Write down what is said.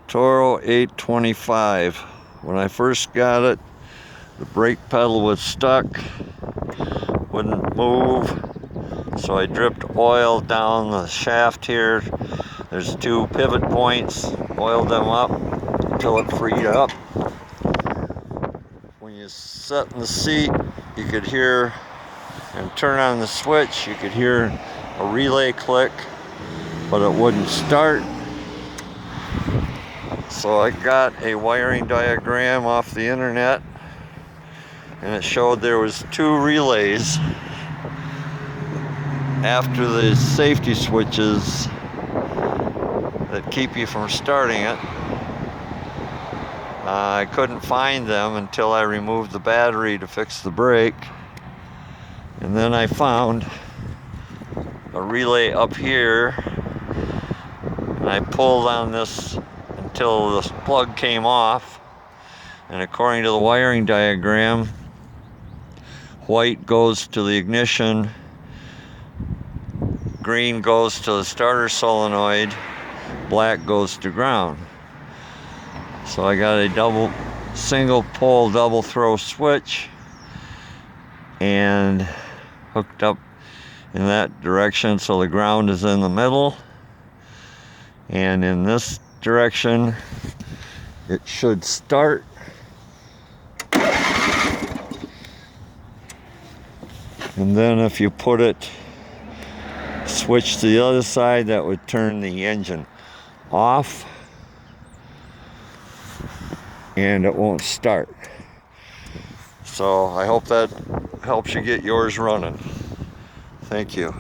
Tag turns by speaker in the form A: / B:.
A: Toro 825. When I first got it, the brake pedal was stuck, wouldn't move, so I dripped oil down the shaft here. There's two pivot points, oiled them up until it freed up. When you sat in the seat, you could hear, and turn on the switch, you could hear a relay click, but it wouldn't start. So I got a wiring diagram off the internet, and it showed there was two relays after the safety switches that keep you from starting it. I couldn't find them until I removed the battery to fix the brake, and then I found a relay up here, and I pulled on this until the plug came off, and according to the wiring diagram, white goes to the ignition, green goes to the starter solenoid, black goes to ground. So I got a single pole double throw switch and hooked up in that direction, so the ground is in the middle, and in this direction it should start. And then if you put it, switch to the other side, that would turn the engine off and it won't start. So I hope that helps you get yours running. Thank you.